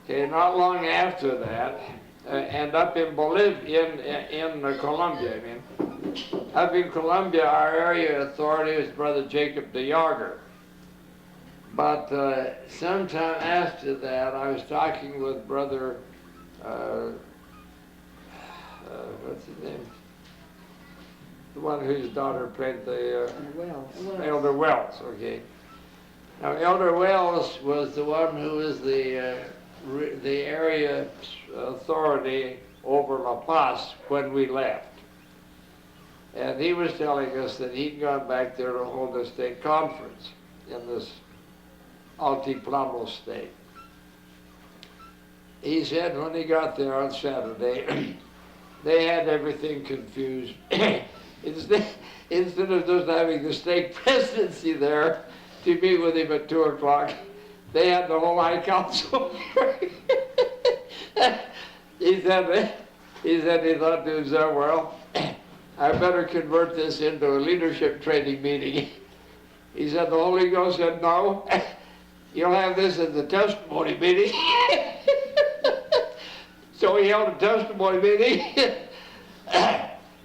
Okay, not long after that, and up in Bolivia, in Colombia, I mean, up in Colombia, our area authority was Brother Jacob de Jager. But sometime after that, I was talking with Brother, what's his name? The one whose daughter played the Elder Wells, okay. Now, Elder Wells was the one who was the area authority over La Paz when we left. And he was telling us that he'd gone back there to hold a state conference in this Altiplano state. He said when he got there on Saturday, they had everything confused. Instead of just having the stake presidency there to meet with him at 2 o'clock, they had the whole high council. he said he thought to himself, well, I better convert this into a leadership training meeting. He said the Holy Ghost said, no, you'll have this as a testimony meeting. So he held a testimony meeting.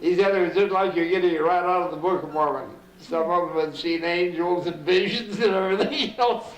He said it was just like you're getting it right out of the Book of Mormon. Some of them had seen angels and visions and everything else.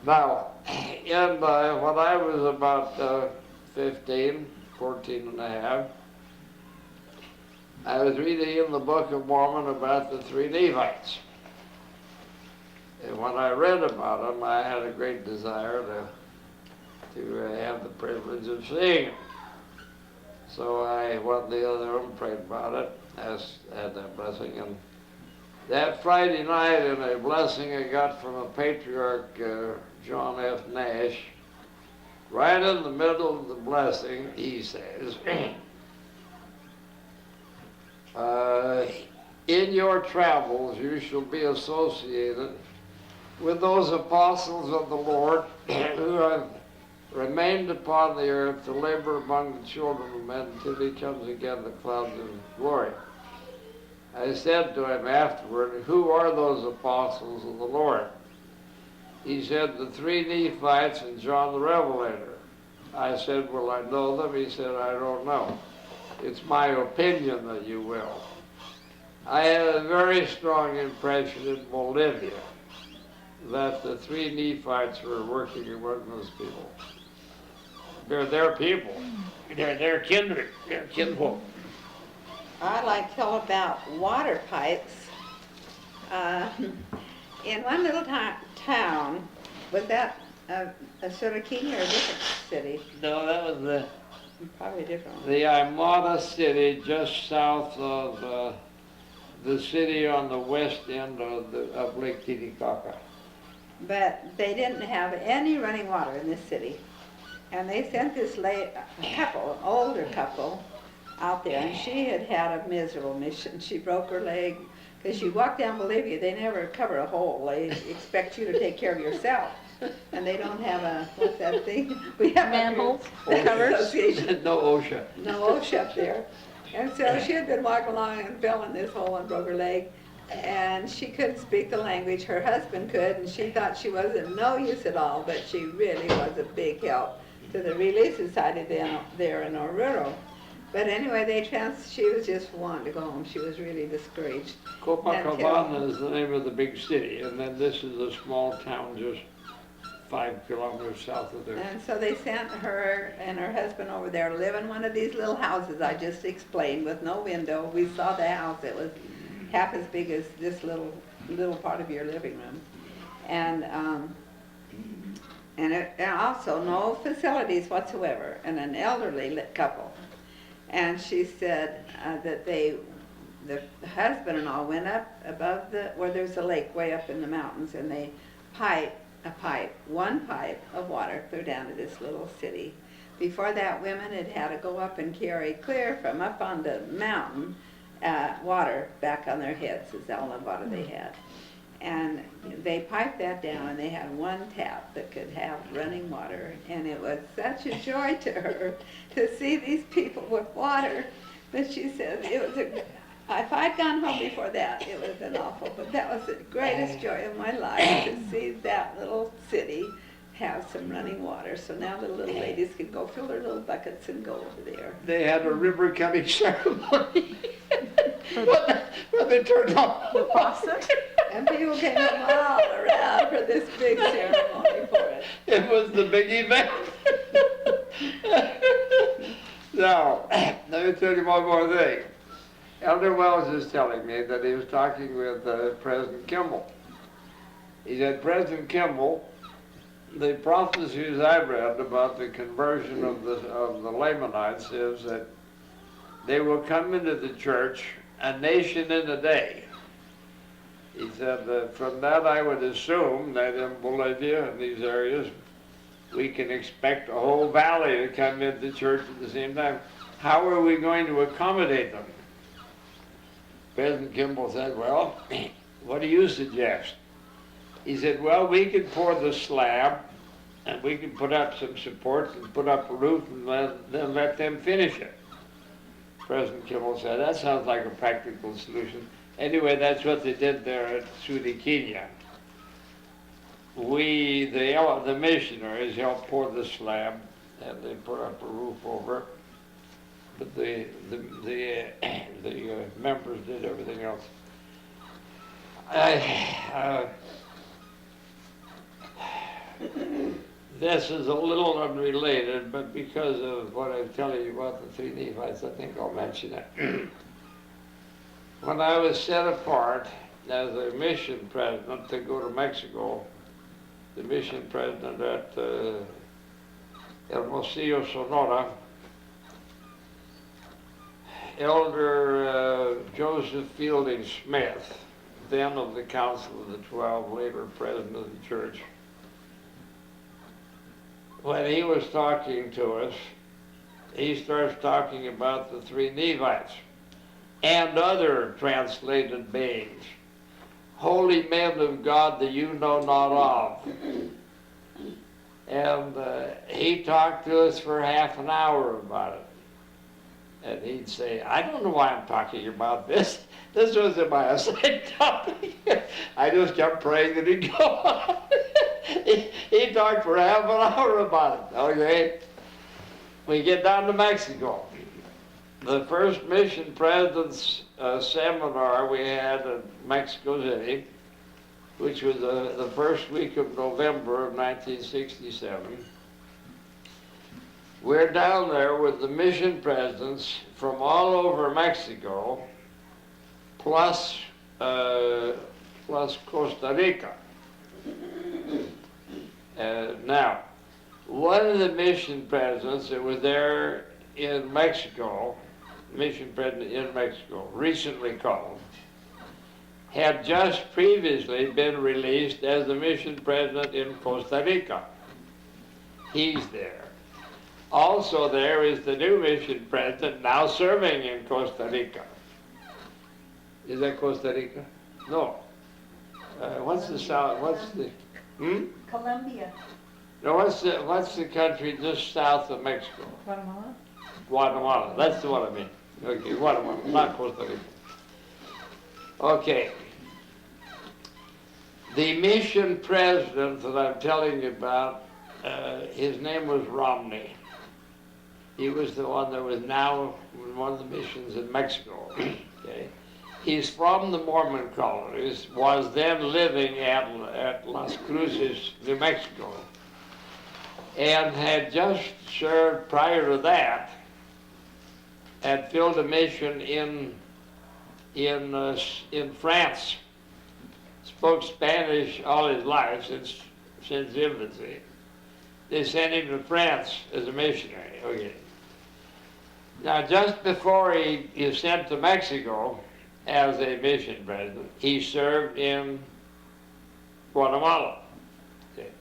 Now, when I was about 15, 14 and a half, I was reading in the Book of Mormon about the 3 Levites. And when I read about them, I had a great desire to have the privilege of seeing them. So I went to the other room, prayed about it, had that blessing. And that Friday night, in a blessing I got from a patriarch, John F. Nash, right in the middle of the blessing, he says, in your travels you shall be associated with those apostles of the Lord who have remained upon the earth to labor among the children of men until he comes again in the clouds of glory. I said to him afterward, who are those apostles of the Lord? He said, the 3 Nephites and John the Revelator. I said, will I know them? He said, I don't know. It's my opinion that you will. I had a very strong impression in Bolivia that the 3 Nephites were working among those people. They're their people. They're their kindred. They're kinfolk. I'd like to tell about water pipes. In one little town, was that a Surikini or a different city? No, that was Probably a different one. the Aymara city just south of the city on the west end of Lake Titicaca. But they didn't have any running water in this city. And they sent this couple, an older couple, out there, and she had had a miserable mission. She broke her leg, because you walk down Bolivia, they never cover a hole. They expect you to take care of yourself. And they don't have a, what's that thing? We have manholes, association. No OSHA. No OSHA up there. And so she had been walking along and fell in this hole and broke her leg. And she couldn't speak the language. Her husband could, and she thought she wasn't no use at all, but she really was a big help to the Relief Society there in Oruro. But anyway, she was just wanting to go home. She was really discouraged. Copacabana is the name of the big city, and then this is a small town just 5 kilometers south of there. And so they sent her and her husband over there to live in one of these little houses I just explained with no window. We saw the house. It was half as big as this little part of your living room. And also no facilities whatsoever, and an elderly couple. And she said that the husband and all went up above where there's a lake way up in the mountains, and they one pipe of water clear down to this little city. Before that, women had to go up and carry clear from up on the mountain water back on their heads, is all the water they had. And they piped that down, and they had one tap that could have running water. And it was such a joy to her to see these people with water that she said it was if I'd gone home before that, it would have been awful. But that was the greatest joy of my life, to see that little city have some running water, so now the little ladies can go fill their little buckets and go over there. They had a river cutting ceremony. when they turned on The faucet? And people came from all around for this big ceremony for it. It was the big event. Now, let me tell you one more thing. Elder Wells is telling me that he was talking with President Kimball. He said, President Kimball, the prophecies I've read about the conversion of the Lamanites is that they will come into the church a nation in a day. He said that from that I would assume that in Bolivia and these areas, we can expect a whole valley to come into church at the same time. How are we going to accommodate them? President Kimball said, well, what do you suggest? He said, well, we could pour the slab and we could put up some supports and put up a roof and then let them finish it. President Kimball said, that sounds like a practical solution. Anyway, that's what they did there at Sudiquinia. We, the missionaries, helped pour the slab and they put up a roof over it. But the members did everything else. This is a little unrelated, but because of what I'm telling you about the three Nephites, I think I'll mention it. When I was set apart as a mission president to go to Mexico, the mission president at Hermosillo, Sonora, Elder Joseph Fielding Smith, then of the Council of the 12, later president of the church, when he was talking to us, he starts talking about the three Nephites and other translated beings, holy men of God that you know not of. And he talked to us for half an hour about it. And he'd say, I don't know why I'm talking about this. This wasn't my assigned topic. I just kept praying that he'd go on. He talked for half an hour about it, okay? We get down to Mexico. The first mission president's seminar we had in Mexico City, which was the first week of November of 1967. We're down there with the mission presidents from all over Mexico, plus Costa Rica. Now, one of the mission presidents that was there in Mexico, mission president in Mexico, recently called, had just previously been released as the mission president in Costa Rica. He's there. Also there is the new mission president now serving in Costa Rica. Is that Costa Rica? No. What's the south? What's the? Colombia. No. What's the country just south of Mexico? Guatemala. Guatemala. That's the one I mean. Okay, Guatemala, not Costa Rica. Okay. The mission president that I'm telling you about, his name was Romney. He was the one that was now in one of the missions in Mexico. Okay. He's from the Mormon colonies, was then living at Las Cruces, New Mexico, and had just served prior to that, had filled a mission in France. Spoke Spanish all his life since infancy. They sent him to France as a missionary. Okay. Now, just before he is sent to Mexico as a mission president, he served in Guatemala. Okay.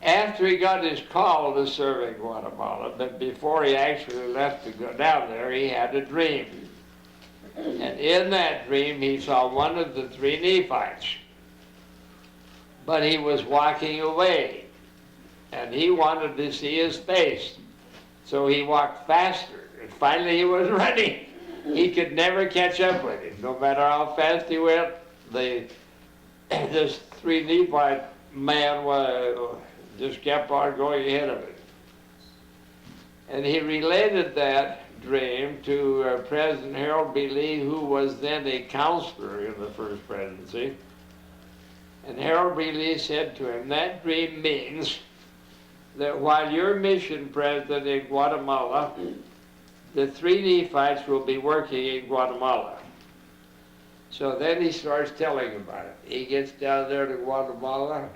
After he got his call to serve in Guatemala, but before he actually left to go down there, he had a dream. And in that dream, he saw one of the three Nephites. But he was walking away, and he wanted to see his face. So he walked faster, and finally he was running. He could never catch up with him. No matter how fast he went, this three Nephite man just kept on going ahead of it. And he related that dream to President Harold B. Lee, who was then a counselor in the first presidency. And Harold B. Lee said to him, that dream means that while you're mission president in Guatemala, the 3 Nephites will be working in Guatemala. So then he starts telling about it. He gets down there to Guatemala.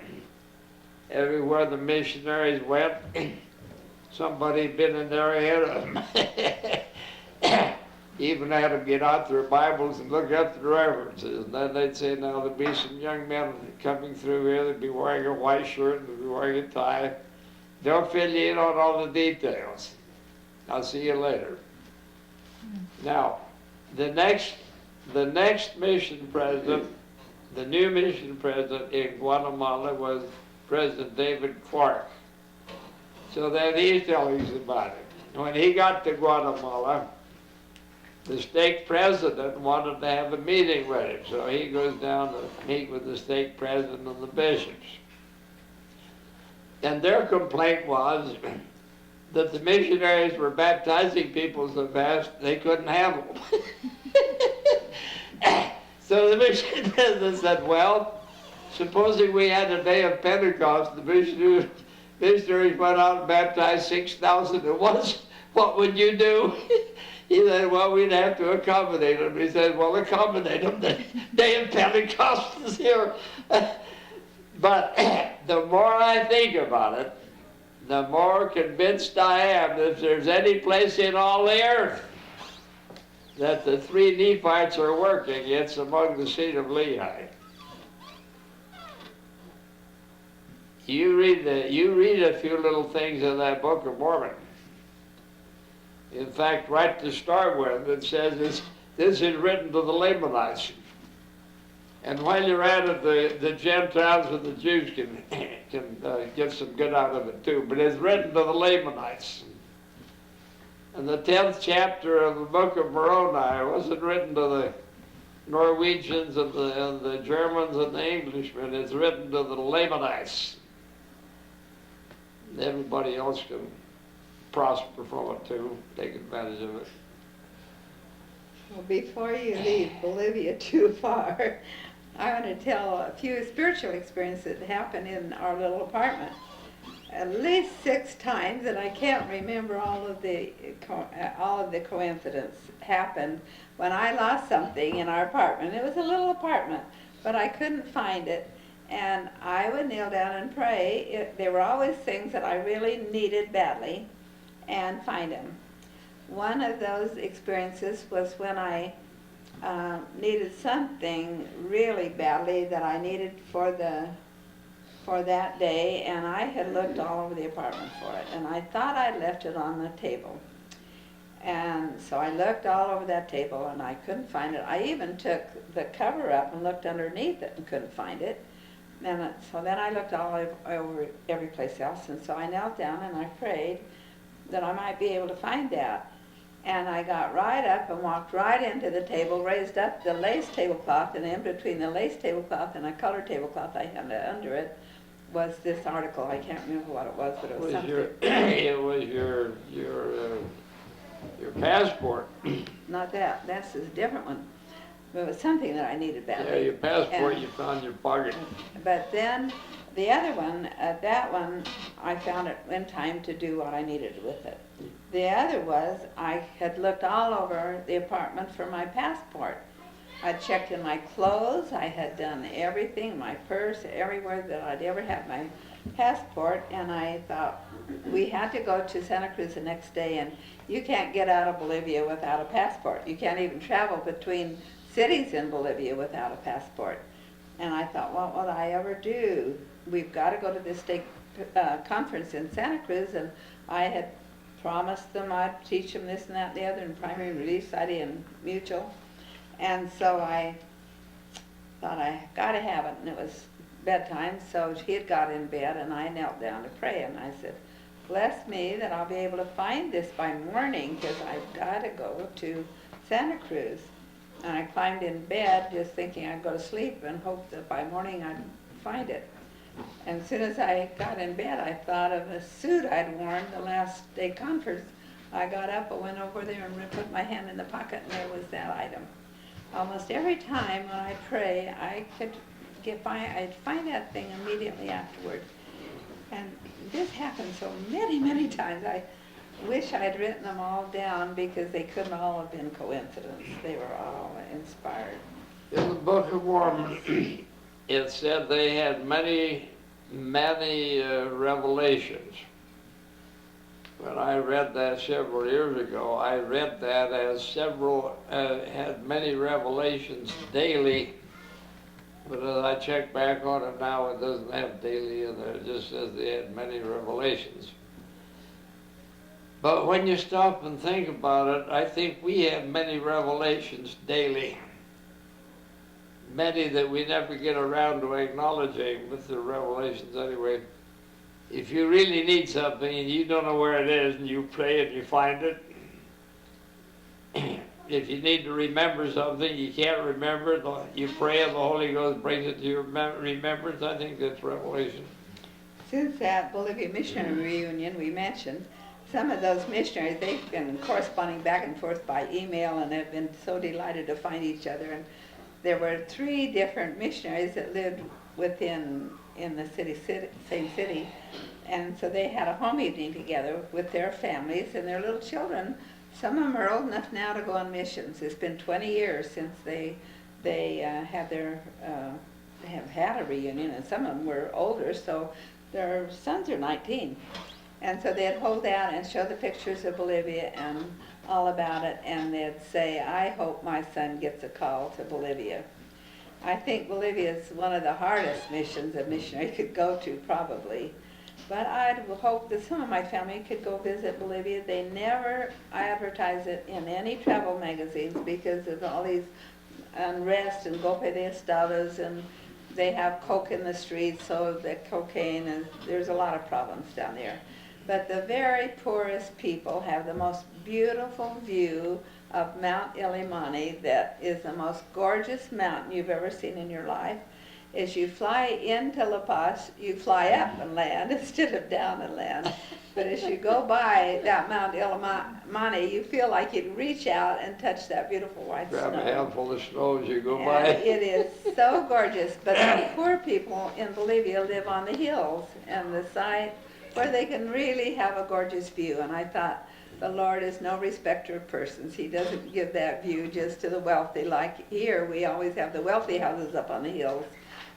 Everywhere the missionaries went, somebody had been in there ahead of them. Even had them get out their Bibles and look up the references. And then they'd say, now there'll be some young men coming through here. They'd be wearing a white shirt and they'd be wearing a tie. They'll fill you in on all the details. I'll see you later. Now, the next mission president, the new mission president in Guatemala was President David Clark. So then he's telling us about it. When he got to Guatemala, the stake president wanted to have a meeting with him. So he goes down to meet with the stake president and the bishops. And their complaint was that the missionaries were baptizing people so fast they couldn't handle them. So the mission president said, well, supposing we had a day of Pentecost, the missionaries went out and baptized 6,000 at once, what would you do? He said, well, we'd have to accommodate them. He said, well, accommodate them. The day of Pentecost is here. But the more I think about it, the more convinced I am that if there's any place in all the earth that the 3 Nephites are working, it's among the seed of Lehi. You read a few little things in that Book of Mormon. In fact, right to start with, it says this is written to the Lamanites. And while you're at it, the Gentiles and the Jews can get some good out of it too. But it's written to the Lamanites. And the 10th chapter of the Book of Moroni wasn't written to the Norwegians and the Germans and the Englishmen. It's written to the Lamanites. Everybody else can prosper from it too, take advantage of it. Well, before you leave Bolivia too far, I want to tell a few spiritual experiences that happened in our little apartment. At least 6 times, and I can't remember all of the coincidence happened when I lost something in our apartment. It was a little apartment, but I couldn't find it. And I would kneel down and pray. There were always things that I really needed badly, and find them. One of those experiences was when I needed something really badly that I needed for that day, and I had looked all over the apartment for it, and I thought I'd left it on the table. And so I looked all over that table, and I couldn't find it. I even took the cover up and looked underneath it and couldn't find it. And so then I looked all over every place else, and so I knelt down and I prayed that I might be able to find that. And I got right up and walked right into the table, raised up the lace tablecloth, and in between the lace tablecloth and a colored tablecloth I had under it was this article. I can't remember what it was, but it was something. It was your passport. Not that. That's a different one. It was something that I needed badly. Yeah, your passport you found in your pocket. But then the other one, that one, I found it in time to do what I needed with it. The other was I had looked all over the apartment for my passport. I checked in my clothes. I had done everything, my purse, everywhere that I'd ever had my passport. And I thought we had to go to Santa Cruz the next day, and you can't get out of Bolivia without a passport. You can't even travel between cities in Bolivia without a passport. And I thought, what would I ever do? We've got to go to this state conference in Santa Cruz, and I had promised them I'd teach them this and that and the other in primary relief society and mutual. And so I thought I got to have it, and it was bedtime, so he had got in bed, and I knelt down to pray, and I said, bless me that I'll be able to find this by morning, because I've got to go to Santa Cruz. And I climbed in bed just thinking I'd go to sleep and hope that by morning I'd find it. And as soon as I got in bed, I thought of a suit I'd worn the last day conference. I got up, I went over there and put my hand in the pocket, and there was that item. Almost every time when I pray, I'd find that thing immediately afterward. And this happened so many, many times. I wish I'd written them all down because they couldn't all have been coincidence. They were all inspired. In the Book of Mormon, it said they had many revelations. When I read that several years ago, I read that as had many revelations daily. But as I check back on it now, it doesn't have daily in there. It just says they had many revelations. But when you stop and think about it, I think we have many revelations daily. Many that we never get around to acknowledging, but they're revelations anyway. If you really need something and you don't know where it is and you pray and you find it, if you need to remember something, you can't remember it, you pray and the Holy Ghost brings it to your remembrance. I think that's revelation. Since that Bolivia missionary reunion we mentioned, some of those missionaries, they've been corresponding back and forth by email and have been so delighted to find each other. And there were 3 different missionaries that lived in the same city. And so they had a home evening together with their families and their little children. Some of them are old enough now to go on missions. It's been 20 years since they have had a reunion, and some of them were older, so their sons are 19. And so they'd hold out and show the pictures of Bolivia and all about it, and they'd say, I hope my son gets a call to Bolivia. I think Bolivia is one of the hardest missions a missionary could go to, probably. But I'd hope that some of my family could go visit Bolivia. They never advertise it in any travel magazines because of all these unrest and golpe de estados, and they have coke in the streets, so the cocaine, and there's a lot of problems down there. But the very poorest people have the most beautiful view of Mount Illimani. That is the most gorgeous mountain you've ever seen in your life. As you fly into La Paz, you fly up and land instead of down and land. But as you go by that Mount Illimani, you feel like you'd reach out and touch that beautiful white snow. Grab a handful of snow as you go And by. it is so gorgeous. But the poor people in Bolivia live on the hills and the side where they can really have a gorgeous view. And I thought, the Lord is no respecter of persons. He doesn't give that view just to the wealthy. Like here, we always have the wealthy houses up on the hills.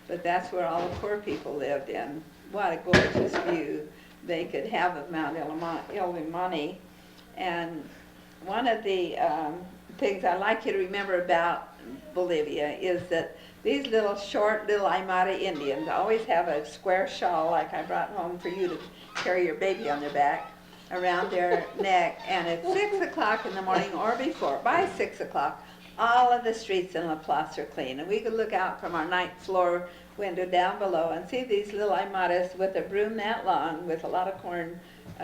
But that's where all the poor people lived in. What a gorgeous view they could have of Mount Illimani. And one of the things I like you to remember about Bolivia is that these short little Aymara Indians always have a square shawl like I brought home for you to carry your baby on their back around their neck. And at 6 o'clock in the morning or before, by 6 o'clock, all of the streets in La Paz are clean. And we could look out from our ninth floor window down below and see these little Aymaras with a broom that long with a lot of corn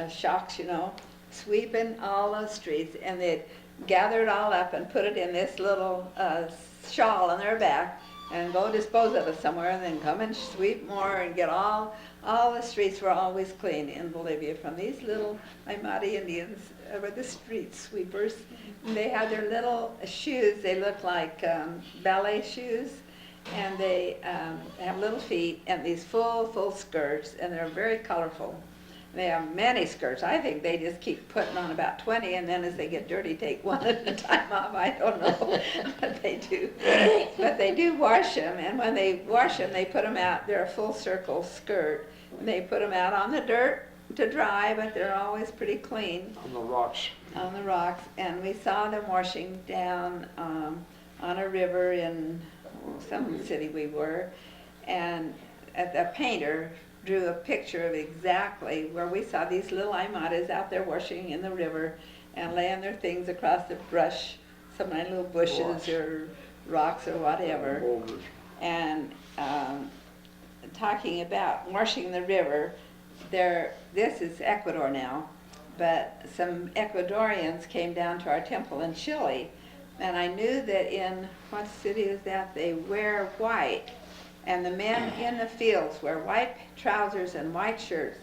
shocks, sweeping all the streets. And they'd gather it all up and put it in this little shawl on their back and go dispose of it somewhere and then come and sweep more and get all the streets were always clean in Bolivia from these little Aymara Indians were the street sweepers. And they had their little shoes. They look like ballet shoes, and they have little feet and these full skirts, and they're very colorful. They have many skirts. I think they just keep putting on about 20, and then as they get dirty, take one at a time off. I don't know, but they do. But they do wash them, and when they wash them, they put them out. They're a full circle skirt. And they put them out on the dirt to dry, but they're always pretty clean. On the rocks. On the rocks. And we saw them washing down on a river in some city we were, and a painter drew a picture of exactly where we saw these little Aymaras out there washing in the river and laying their things across the brush, some little bushes or rocks or whatever. Boulders. And talking about washing the river, this is Ecuador now, but some Ecuadorians came down to our temple in Chile, and I knew that in, what city is that, they wear white And the men in the fields wear white trousers and white shirts